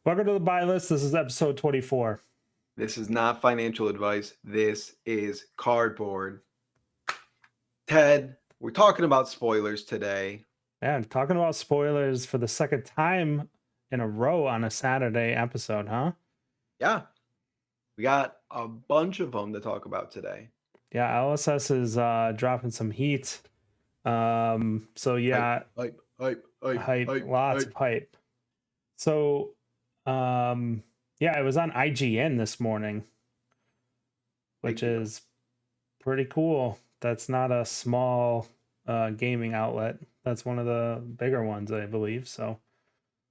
Welcome to the Buylist. This is episode 24. This is not financial advice. This is cardboard. Ted, we're talking about spoilers today. And talking about spoilers for the second time in a row on a Saturday episode, huh? Yeah, we got a bunch of them to talk about today. Yeah, LSS is dropping some heat. So yeah, hype, lots of hype. So yeah, it was on IGN this morning, which is pretty cool. That's not a small gaming outlet. That's one of the bigger ones, I believe. So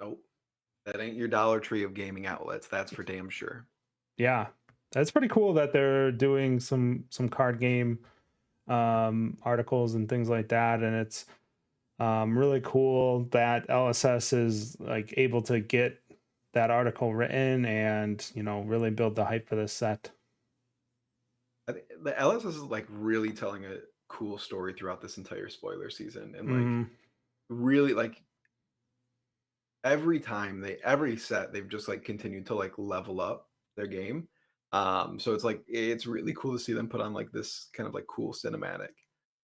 Nope. That ain't your Dollar Tree of gaming outlets. That's for damn sure. yeah, that's pretty cool that they're doing some card game articles and things like that, and it's really cool that LSS is like able to get that article written and really build the hype for this set. I think the LSS is like really telling a cool story throughout this entire spoiler season, and like really like every set they've just like continued to like level up their game. So it's like it's really cool to see them put on like this kind of like cool cinematic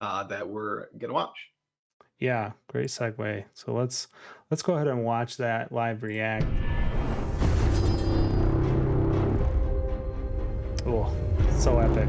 that we're gonna watch. Yeah, great segue. So let's go ahead and watch that live react. Oh, so epic.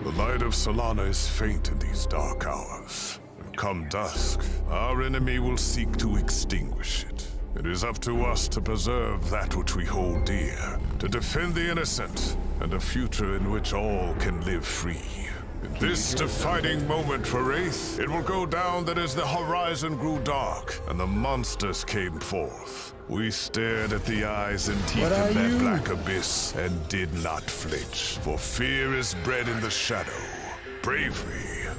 The light of Solana is faint in these dark hours. And come dusk, our enemy will seek to extinguish it. It is up to us to preserve that which we hold dear, to defend the innocent, and a future in which all can live free. In this defining moment for Wraith, it will go down that as the horizon grew dark and the monsters came forth, we stared at the eyes and teeth of that black abyss and did not flinch. For fear is bred in the shadow. Bravery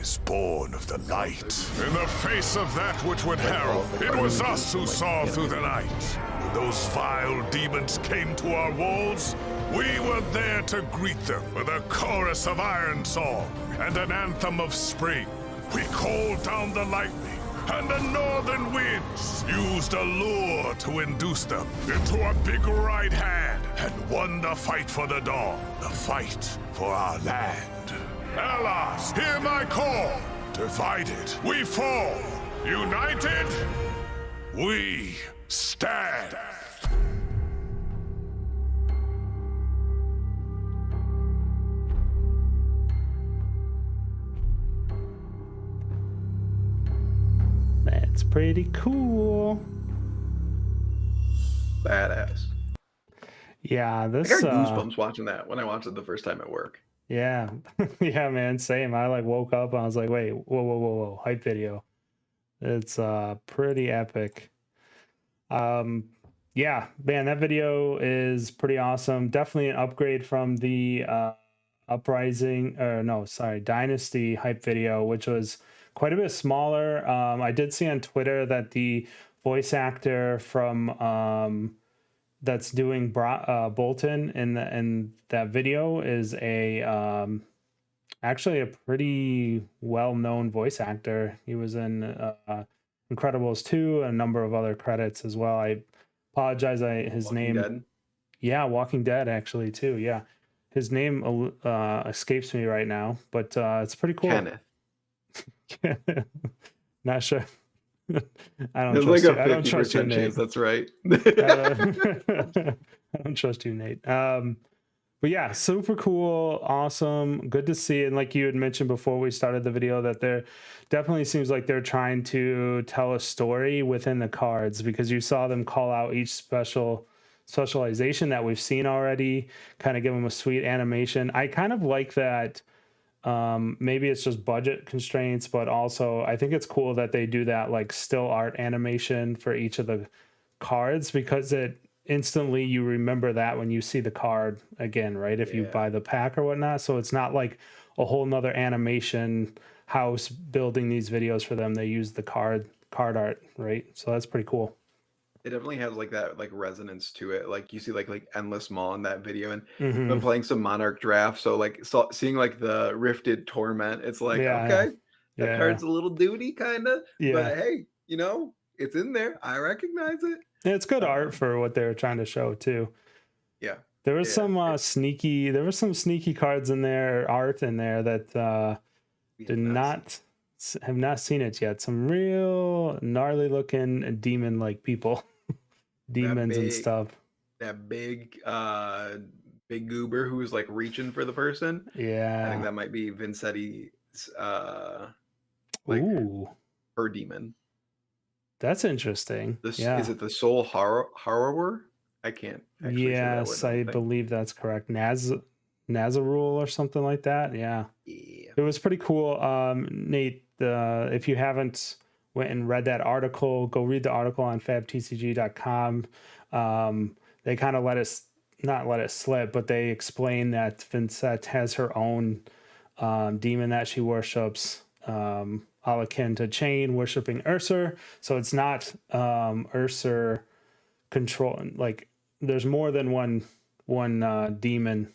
is born of the light. In the face of that which would herald, it was us who saw through the night. When those vile demons came to our walls, we were there to greet them with a chorus of iron song and an anthem of spring. We called down the lightning, and the northern winds used a lure to induce them into a big right hand and won the fight for the dawn, the fight for our land. Allies, hear my call. Divided, we fall. United, we stand. That's pretty cool. Badass. Yeah, I this got goosebumps watching that when I watched it the first time at work. Yeah. Yeah, man, same. I like woke up and I was like, wait, whoa, hype video. It's pretty epic. Yeah, man, that video is pretty awesome. Definitely an upgrade from the Dynasty hype video, which was quite a bit smaller. I did see on Twitter that the voice actor from that's doing Bolton in that video is actually a pretty well-known voice actor. He was in Incredibles 2 and a number of other credits as well. I apologize, his name Dead? Yeah, Walking Dead actually too. Yeah, his name escapes me right now, but it's pretty cool. Kenneth. Not sure. I don't There's trust like you. a 50% I don't trust you, Nate. chance that's right. I don't trust you, Nate. But yeah, super cool, awesome, good to see. And like you had mentioned before we started the video, that there definitely seems like they're trying to tell a story within the cards, because you saw them call out each specialization that we've seen already, kind of give them a sweet animation. I kind of like that. Maybe it's just budget constraints, but also I think it's cool that they do that like still art animation for each of the cards, because it instantly you remember that when you see the card again, right? If you buy the pack or whatnot. So it's not like a whole nother animation house building these videos for them. They use the card art, right? So that's pretty cool. It definitely has like that like resonance to it. Like you see like Endless Maw in that video, and been playing some Monarch draft, so like seeing like the Rifted Torment, it's like okay, that card's a little duty kind of, but hey, It's in there. I recognize it. And it's good art for what they were trying to show too. Yeah. There was some sneaky cards in there, art in there that have not seen it yet. Some real gnarly looking demon like people, demons and stuff. That big goober who's like reaching for the person. Yeah, I think that might be Vincetti's ooh, her demon. That's interesting. Is it the Soul Harrower? I can't actually yes, say that I believe that's correct. Nazarul or something like that. Yeah. It was pretty cool. Nate, if you haven't went and read that article, go read the article on fabtcg.com. They kind of not let it slip, but they explain that Vincett has her own demon that she worships, all akin to Chain worshiping Ursur. So it's not Ursur control. Like there's more than one demon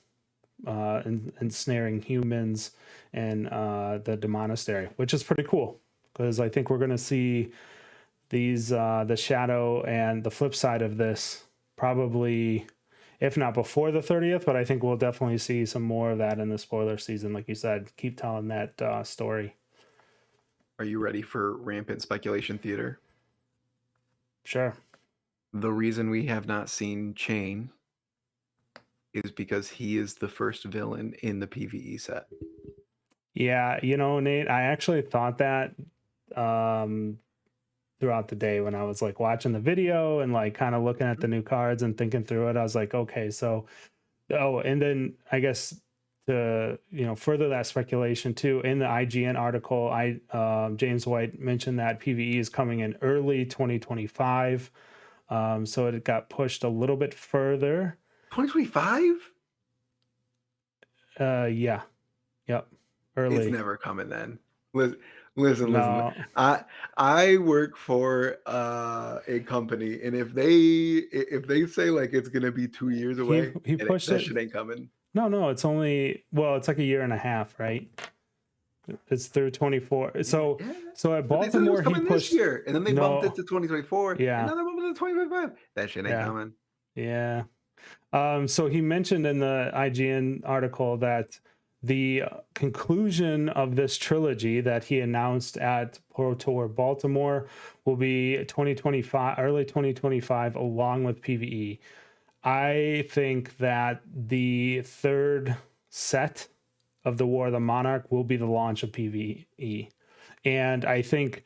ensnaring humans and the monastery, which is pretty cool because I think we're going to see these the shadow and the flip side of this probably, if not before the 30th, but I think we'll definitely see some more of that in the spoiler season. Like you said, keep telling that story. Are you ready for rampant speculation theater? Sure. The reason we have not seen Chain is because he is the first villain in the PvE set. Yeah, Nate, I actually thought that throughout the day when I was like watching the video and like kind of looking at the new cards and thinking through it. I was like, okay, so and then I guess to further that speculation too, in the IGN article, James White mentioned that PvE is coming in early 2025. So it got pushed a little bit further. 2025? Yeah. Yep. Early. It's never coming then. Listen. I work for a company, and if they say like it's gonna be 2 years away, he pushed that shit ain't coming. No, it's only it's like a year and a half, right? It's through 24. So at Baltimore he pushed this year, and then they bumped it to 2024. Yeah. And now they're bumping it to 2025. That shit ain't coming. Yeah. So he mentioned in the IGN article that the conclusion of this trilogy that he announced at Pro Tour Baltimore will be 2025, early 2025, along with PvE. I think that the third set of the War of the Monarch will be the launch of PvE. And I think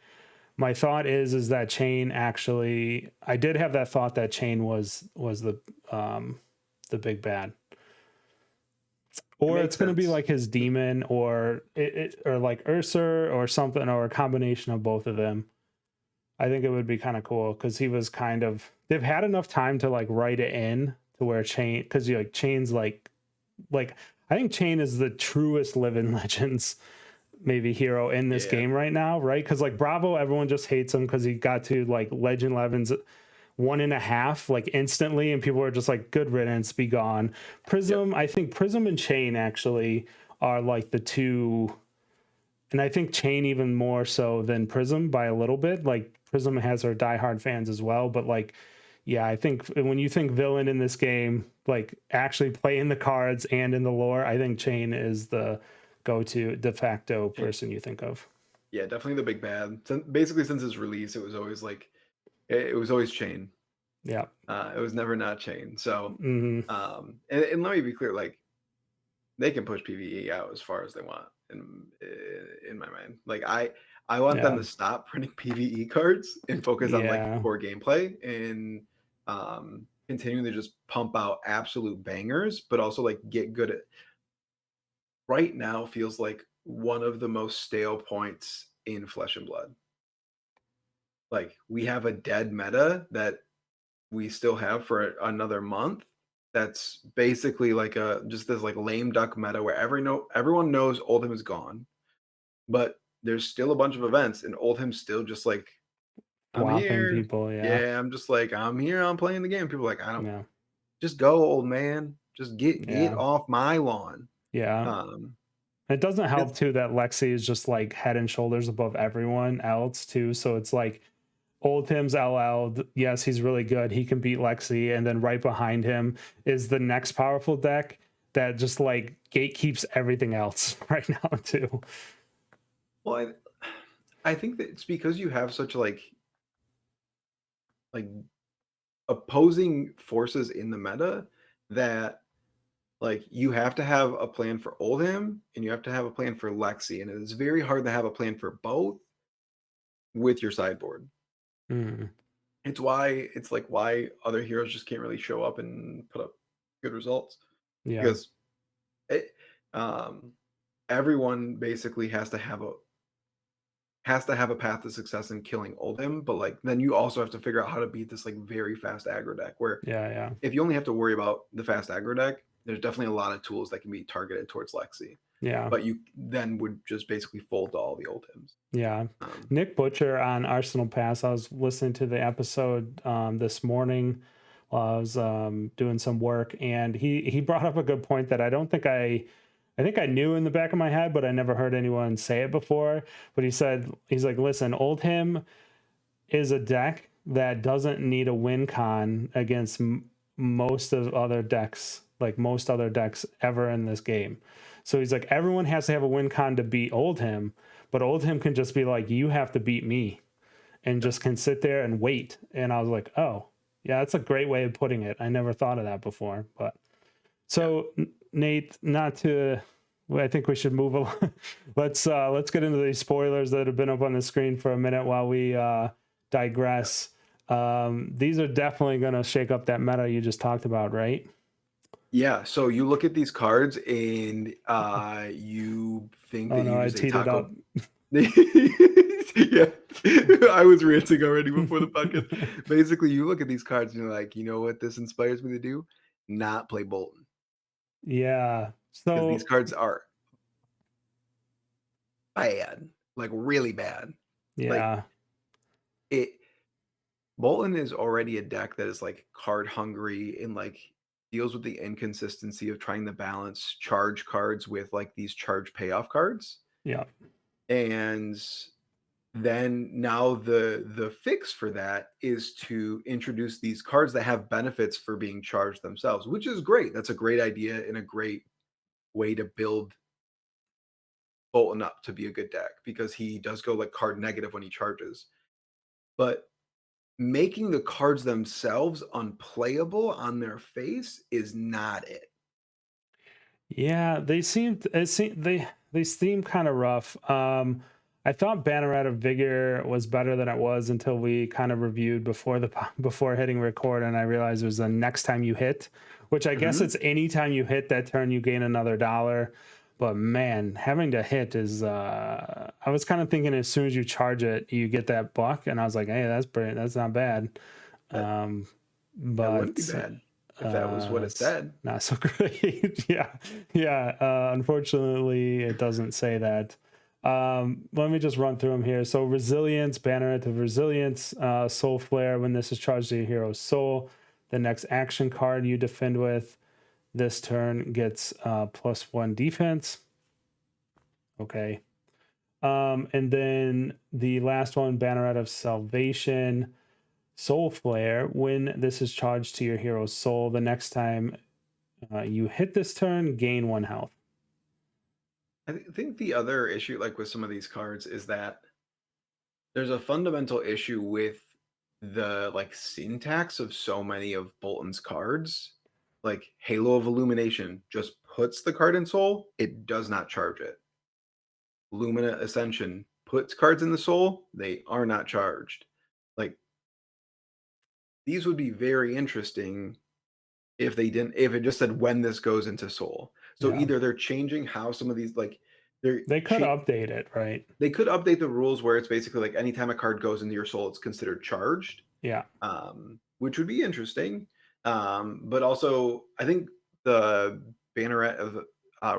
my thought is that Chain actually, I did have that thought that Chain was the big bad. Or it's going to be like his demon or like Ursur or something, or a combination of both of them. I think it would be kind of cool because he was they've had enough time to like write it in to where Chain, because Chain's like I think Chain is the truest living Legends maybe hero in this game right now, right? Because like Bravo, everyone just hates him because he got to like Legend 11's 1.5 like instantly, and people are just like, good riddance, be gone. Prism, I think Prism and Chain actually are like the two, and I think Chain even more so than Prism by a little bit. Like Prism has her diehard fans as well, but like, yeah, I think when you think villain in this game, like actually playing the cards and in the lore, I think Chain is the go-to de facto person you think of. Yeah, definitely the big bad. Basically, since its release, it was always like, it was always Chain. Yeah. It was never not Chain. So, mm-hmm. And let me be clear, like they can push PvE out as far as they want in my mind. Like I want them to stop printing PvE cards and focus on like core gameplay and continuing to just pump out absolute bangers, but also like get good at. Right now feels like one of the most stale points in Flesh and Blood. Like we have a dead meta that we still have for another month. That's basically like just this like lame duck meta where everyone knows Oldhim is gone, but there's still a bunch of events and Oldhim's still just like, I'm here. People, I'm just like, I'm here, I'm playing the game. People are like, I don't know. Just go, old man. Just get off my lawn. Yeah. It doesn't help too that Lexi is just like head and shoulders above everyone else too. So it's like Oldham's LL. Yes, he's really good. He can beat Lexi, and then right behind him is the next powerful deck that just like gatekeeps everything else right now too. Well, I think that it's because you have such like opposing forces in the meta that like you have to have a plan for Oldham and you have to have a plan for Lexi, and it's very hard to have a plan for both with your sideboard. Mm, It's why other heroes just can't really show up and put up good results yeah, because it, everyone basically has to have a path to success in killing Oldhim, but like then you also have to figure out how to beat this like very fast aggro deck where yeah. if you only have to worry about the fast aggro deck, there's definitely a lot of tools that can be targeted towards Lexi. Yeah. But you then would just basically fold to all the Oldhims. Yeah. Nick Butcher on Arsenal Pass. I was listening to the episode this morning while I was doing some work, and he brought up a good point that I think I knew in the back of my head, but I never heard anyone say it before. But he's like, listen, Oldhim is a deck that doesn't need a win con against most of other decks, like most other decks ever in this game. So he's like, everyone has to have a win con to beat Oldhim, but Oldhim can just be like, you have to beat me, and just can sit there and wait. And I was like, oh, yeah, that's a great way of putting it. I never thought of that before. But so Nate, I think we should move along. Let's get into these spoilers that have been up on the screen for a minute while we digress. These are definitely going to shake up that meta you just talked about, right? Yeah, so you look at these cards and you think that no, you I just ate teed it taco. up. Yeah, I was ranting already before the podcast. Basically, you look at these cards and you're like, you know what this inspires me to do? Not play Bolton. Yeah. Because these So cards are bad, like really bad. Like yeah, it Bolton is already a deck that is like card hungry and like deals with the inconsistency of trying to balance charge cards with like these charge payoff cards. yeah, And then now the fix for that is to introduce these cards that have benefits for being charged themselves, which is great. That's a great idea and a great way to build Bolton up to be a good deck because he does go like card negative when he charges. But making the cards themselves unplayable on their face is not it. yeah. They seem kind of rough. I thought Banneret of Vigor was better than it was until we kind of reviewed before hitting record, and I realized it was the next time you hit, which I guess it's any time you hit that turn you gain another $1. But man, having to hit is I was kind of thinking as soon as you charge it, you get that buck, and I was like, hey, that's brilliant. That's not bad. That, But that wouldn't be bad if that was what it it's said. not so great. Yeah. Unfortunately, it doesn't say that. Let me just run through them here. So resilience, Banneret of Resilience, Soul Flare. When this is charged to your hero's soul, the next action card you defend with this turn gets +1 defense. Okay. And then the last one, Banneret of Salvation, Soul Flare. When this is charged to your hero's soul, the next time you hit this turn, gain 1 health. I think the other issue, like with some of these cards, is that there's a fundamental issue with the like syntax of so many of Bolton's cards. Like Halo of Illumination just puts the card in soul, it does not charge it. Lumina Ascension puts cards in the soul, they are not charged. Like these would be very interesting if it just said when this goes into soul. So Yeah. either they're changing how some of these like They could update it, right? they could update the rules where it's basically like anytime a card goes into your soul, it's considered charged. Yeah. Which would be interesting. But also, I think the Banneret of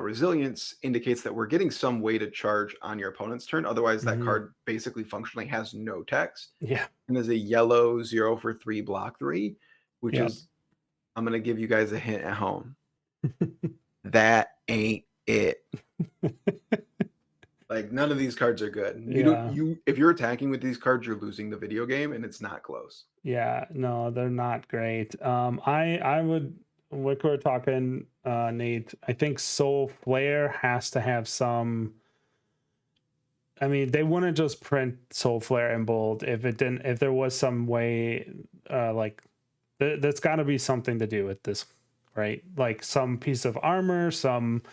Resilience indicates that we're getting some way to charge on your opponent's turn. Otherwise, that card basically functionally has no text. Yeah. And there's a yellow 0 for 3 block 3, which is, I'm going to give you guys a hint at home. That ain't it. Like none of these cards are good. Yeah. If you're attacking with these cards, you're losing the video game, and it's not close. Yeah, no, they're not great. I would, like we are talking, Nate. I think Solflare has to have some. I mean, they wouldn't just print Solflare in bold if it didn't. If there was some way, like, there's got to be something to do with this, right? Like some piece of armor, some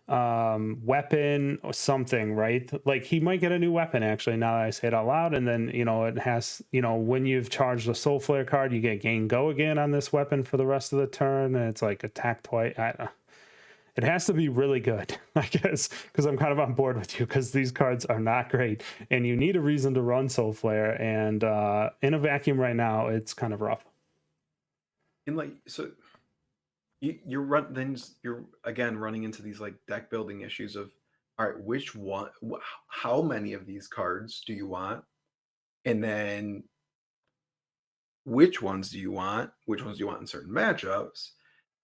weapon or something, right? Like he might get a new weapon actually, now that I say it out loud, and then it has, when you've charged a soul flare card, you get gain go again on this weapon for the rest of the turn, and it's like attack twice. It has to be really good, I guess, because I'm kind of on board with you, because these cards are not great and you need a reason to run soul flare, and in a vacuum right now it's kind of rough. And like, so then you're again running into these like deck building issues of, all right, which one, how many of these cards do you want, and then which ones do you want, in certain matchups,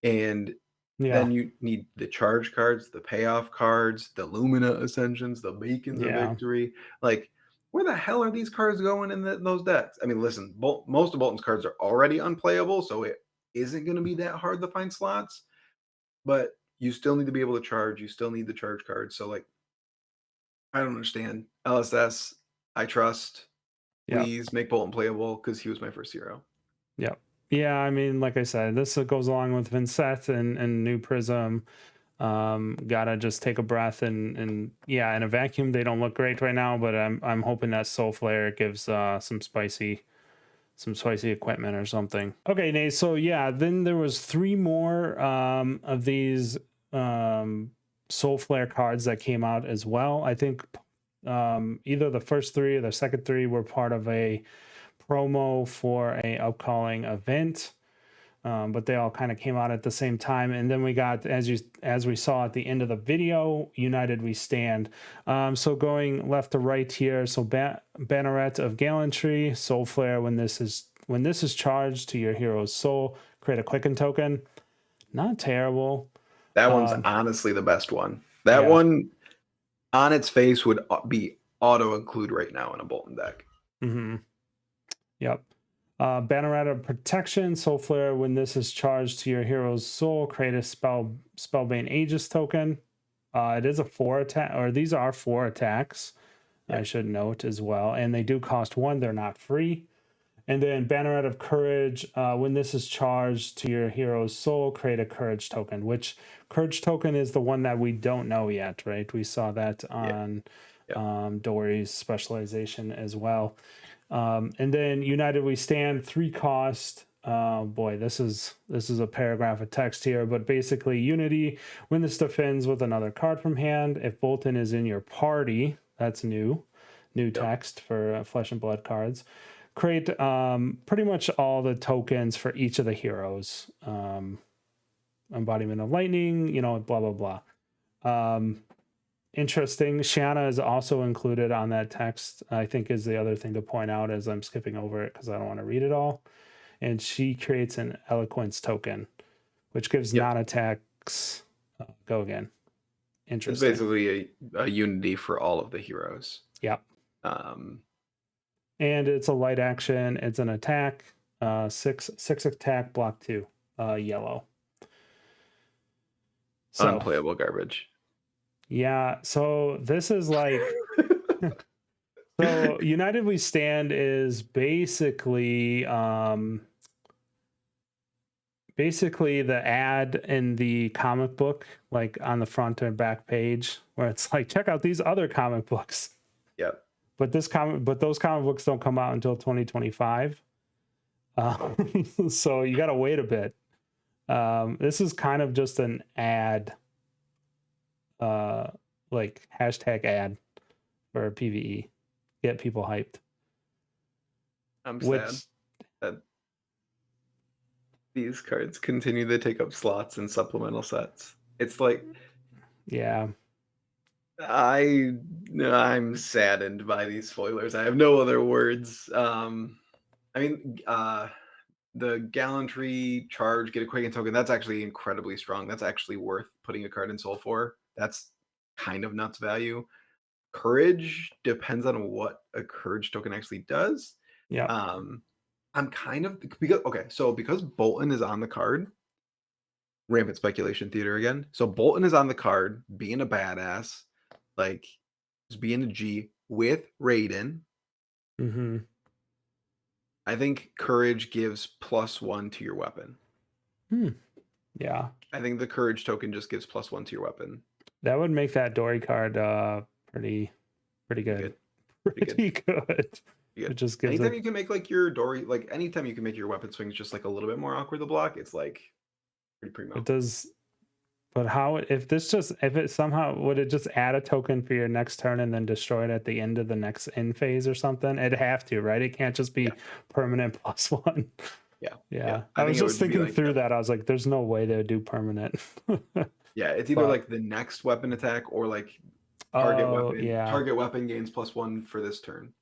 and Yeah. then you need the charge cards, the payoff cards, the Lumina Ascensions, the Beacons of Yeah. Victory. Like, where the hell are these cards going in those decks? I mean, listen, most of Bolton's cards are already unplayable, so it isn't going to be that hard to find slots. But you still need to be able to charge. You still need the charge cards. So, like, I don't understand. LSS, I trust. Yeah. Please make Bolton playable, because he was my first hero. Yeah. Yeah, I mean, like I said, this goes along with Vincent and New Prism. Gotta just take a breath, and yeah, in a vacuum they don't look great right now, but I'm hoping that Solflare gives some spicy equipment or something. Okay, Nate, so yeah, then there was 3 more of these Solflare cards that came out as well. I think either the first 3 or the second 3 were part of a promo for a upcalling event, but they all kind of came out at the same time. And then we got, as we saw at the end of the video, United We Stand. So going left to right here, so Banneret of Gallantry, Solflare. When this is charged to your hero's soul, create a quicken token. Not terrible. That one's honestly the best one. That one on its face would be auto include right now in a Bolton deck. Mm-hmm. Yep. Banneret of Protection, Solflare. When this is charged to your hero's soul, create a Spellbane Aegis token. It is a 4 attack, or these are 4 attacks. Yep. I should note as well, and they do cost 1. They're not free. And then Banneret of Courage. When this is charged to your hero's soul, create a Courage token. Which Courage token is the one that we don't know yet, right? We saw that on Dory's specialization as well. And then United We Stand, 3 cost. Boy, this is a paragraph of text here, but basically Unity, when this defends with another card from hand, if Bolton is in your party, that's new text for Flesh and Blood cards. Create pretty much all the tokens for each of the heroes. Embodiment of Lightning, blah, blah, blah. Interesting. Shanna is also included on that text, I think, is the other thing to point out, as I'm skipping over it because I don't want to read it all. And she creates an Eloquence token, which gives non-attacks go again. Interesting. It's basically a unity for all of the heroes. Yep. And it's a light action. It's an attack. 6 attack, block 2. Yellow. So, unplayable garbage. Yeah, so this is like so United We Stand is basically the ad in the comic book, like on the front and back page, where it's like, check out these other comic books. Yep. But those comic books don't come out until 2025. So you got to wait a bit. This is kind of just an ad, like hashtag ad for PvE, get people hyped. I'm sad that these cards continue to take up slots in supplemental sets. It's like, yeah, I'm saddened by these spoilers. I have no other words. I mean, the Gallantry charge, get a Quicken token, that's actually incredibly strong. That's actually worth putting a card in Soul for. That's kind of nuts value. Courage depends on what a courage token actually does. Yeah. I'm kind of because Bolton is on the card, rampant speculation theater again. So Bolton is on the card, being a badass, like just being a G with Raiden. Mm-hmm. I think courage gives +1 to your weapon. Yeah. I think the courage token just gives +1 to your weapon. That would make that Dory card pretty good. Pretty good. It just gives anytime you can make like your Dory, like anytime you can make your weapon swings just like a little bit more awkward to block, it's like pretty primo. It does. But how, if it somehow, would it just add a token for your next turn and then destroy it at the end of the next end phase or something? It'd have to, right? It can't just be permanent +1. Yeah. I was just thinking through that. I was like, there's no way they would do permanent. Yeah, it's either like the next weapon attack or like target weapon. Yeah. Target weapon gains +1 for this turn.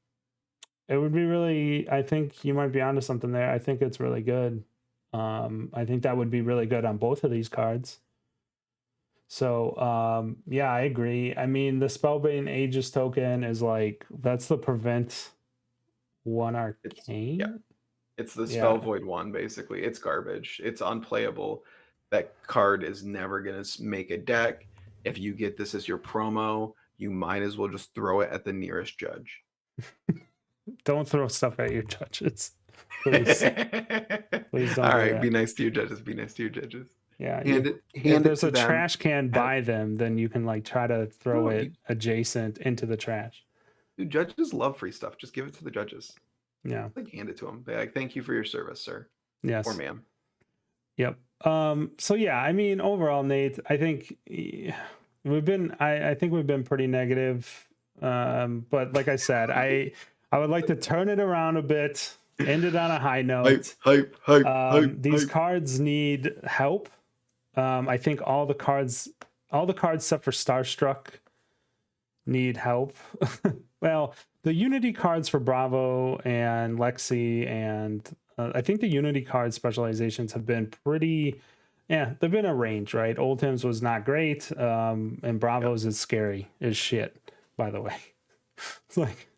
It would be really, I think you might be onto something there. I think it's really good. I think that would be really good on both of these cards. So yeah, I agree. I mean, the Spellbane Aegis token is like, that's the prevent 1 arcane. It's the spell void 1 basically. It's garbage. It's unplayable. That card is never gonna make a deck. If you get this as your promo, you might as well just throw it at the nearest judge. Don't throw stuff at your judges, please. Please don't. All right, be nice to your judges. Be nice to your judges. Yeah, if there's a trash can by them, then you can like try to throw it adjacent into the trash. Dude, judges love free stuff. Just give it to the judges. Yeah, like hand it to them. Be like, thank you for your service, sir. Yes. Or ma'am. Yep. So yeah, I mean, overall, Nate, I think we've been pretty negative. But like I said, I would like to turn it around a bit, end it on a high note. Hype. These cards need help. I think all the cards except for Starstruck need help. Well, the Unity cards for Bravo and Lexi, and I think the Unity card specializations have been pretty, they've been a range, right? Oldham's was not great, and Bravo's is scary as shit, by the way. It's like,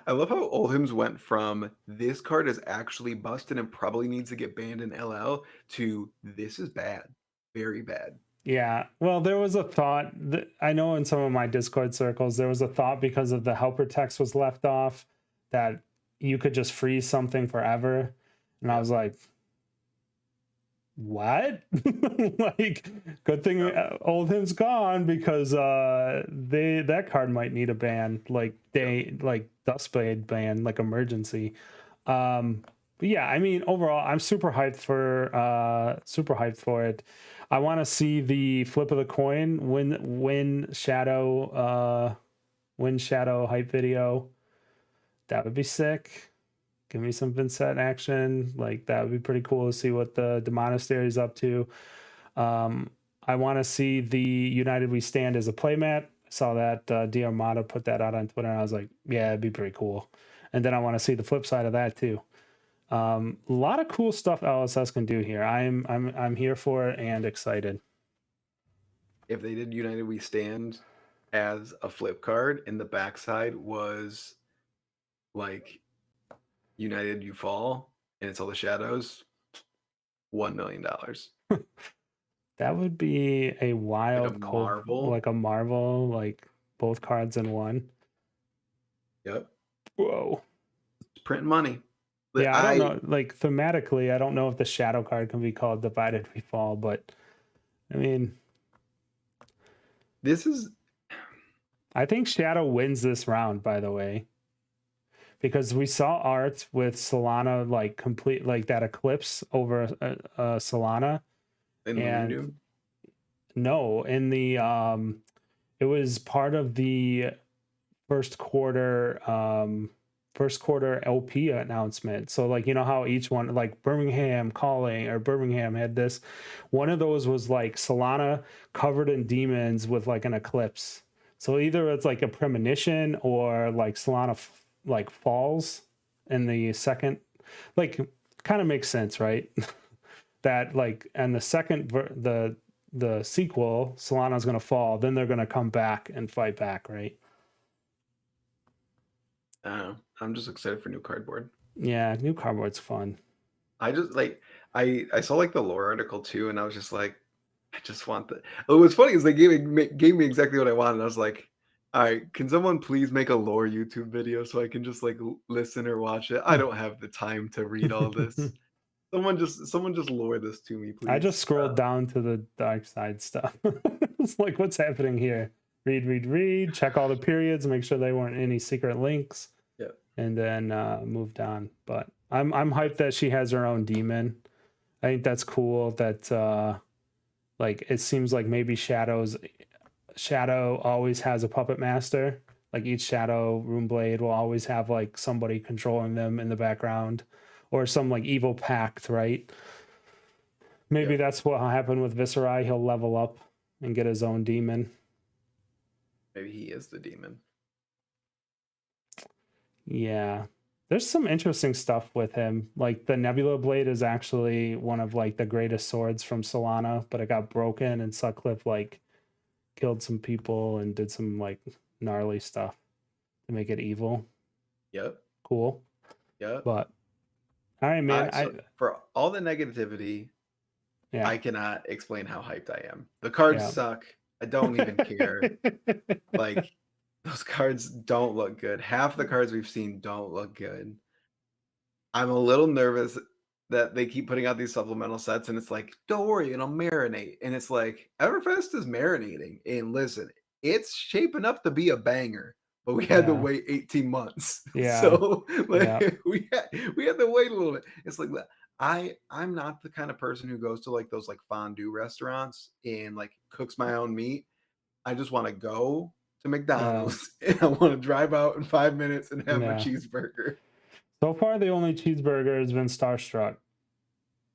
I love how Oldham's went from this card is actually busted and probably needs to get banned in LL to this is bad, very bad. Yeah, well, there was a thought that I know in some of my Discord circles, there was a thought because of the helper text was left off that you could just freeze something forever. And I was like, what? Like, good thing Oldham's gone, because that card might need a ban, like Duskblade ban, like emergency. But yeah, I mean, overall, I'm super hyped for it. I want to see the flip of the coin win Shadow hype video. That would be sick. Give me some Vincent action. Like, that would be pretty cool to see what the Monastery is up to. I want to see the United We Stand as a playmat. I saw that Diarmata put that out on Twitter, and I was like, yeah, it'd be pretty cool. And then I want to see the flip side of that too. A lot of cool stuff LSS can do here. I'm here for it and excited. If they did United We Stand as a flip card and the backside was like United You Fall and it's all the shadows, $1 million. That would be a wild, like a marvel. Like a marvel, like both cards in one. Yep. Whoa. It's printing money. Yeah, I don't know. Like, thematically, I don't know if the shadow card can be called Divided We Fall, but I mean, I think Shadow wins this round, by the way, because we saw art with Solana, like, complete, like that eclipse over Solana. And no, in the it was part of the first quarter LP announcement. So, like, you know how each one, like Birmingham had this, one of those was like Solana covered in demons with like an eclipse. So either it's like a premonition or like Solana like falls in the second, like, kind of makes sense, right? That, like, and the second the sequel, Solana's gonna fall, then they're gonna come back and fight back, right? I don't know. I'm just excited for new cardboard. Yeah, new cardboard's fun. I just like I saw like the lore article too, and I was just like, I just want the. Oh, what's funny is they gave me exactly what I wanted. I was like, all right, can someone please make a lore YouTube video so I can just like listen or watch it? I don't have the time to read all this. Someone just lore this to me, please. I just scrolled down to the dark side stuff. It's like, what's happening here? Read, check all the periods, make sure there weren't any secret links. Yeah. And then moved on. But I'm hyped that she has her own demon. I think that's cool that like it seems like maybe Shadow always has a puppet master. Like each Shadow Runeblade will always have like somebody controlling them in the background, or some like evil pact, right? Maybe that's what happened with Viserai. He'll level up and get his own demon. Maybe he is the demon. Yeah. There's some interesting stuff with him. Like the Nebula Blade is actually one of like the greatest swords from Solana, but it got broken and Sutcliffe like killed some people and did some like gnarly stuff to make it evil. Yep. Cool. Yep. But all right, man. For all the negativity, Yeah. I cannot explain how hyped I am. The cards suck. I don't even care. Like, those cards don't look good. Half the cards we've seen don't look good. I'm a little nervous that they keep putting out these supplemental sets, and it's like, don't worry, it'll marinate. And it's like, Everfest is marinating. And listen, it's shaping up to be a banger. But we had to wait 18 months. Yeah. So like we had to wait a little bit. It's like I'm not the kind of person who goes to like those like fondue restaurants and like cooks my own meat. I just want to go to McDonald's and I want to drive out in 5 minutes and have a cheeseburger. So far, the only cheeseburger has been Starstruck.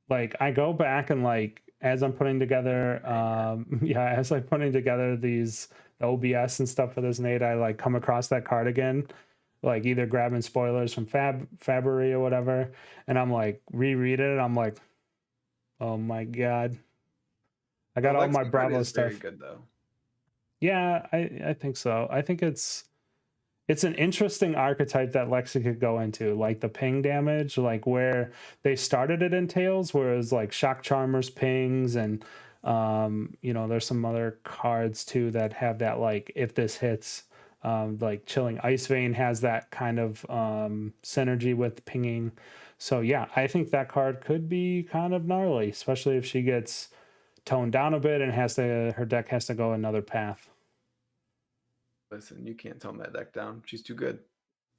Like I go back and like as I'm putting together, as I'm putting together these OBS and stuff for this Nate, I like come across that card again, like either grabbing spoilers from Fabry or whatever, and I'm like reread it. I'm like, oh my god, I got all my Bravo stuff. Very good though. Yeah, I think so. I think it's an interesting archetype that Lexi could go into, like the ping damage, like where they started it in Tails, where it was like Shock Charmers pings, and there's some other cards too that have that, like if this hits, like Chilling Ice Vein has that kind of synergy with pinging. So yeah, I think that card could be kind of gnarly, especially if she gets toned down a bit and her deck has to go another path. Listen, you can't tone that deck down. She's too good.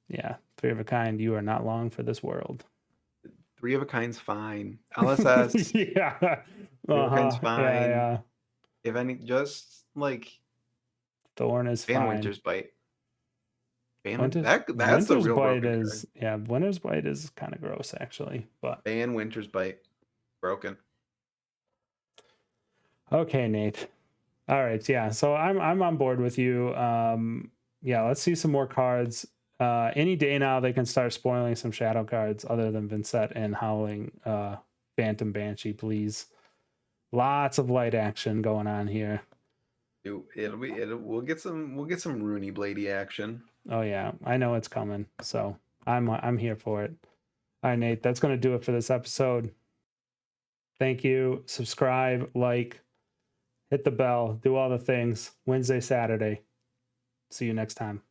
Yeah, 3 of a kind. You are not long for this world. 3 of a kind's fine. LSS. Yeah. 3 of a kind's fine. Yeah. If any, just like Thorn is fine. Winter's Bite. That's Winter's the real Bite is Winter's Bite is kind of gross actually, but Winter's Bite. Broken. Okay, Nate. All right, yeah. So I'm on board with you. Let's see some more cards. Any day now they can start spoiling some shadow cards other than Vincent and Howling Phantom Banshee, please. Lots of light action going on here. We'll get some Rooney Bladey action. Oh yeah, I know it's coming. So I'm here for it. All right, Nate, that's gonna do it for this episode. Thank you. Subscribe, like, hit the bell, do all the things. Wednesday, Saturday. See you next time.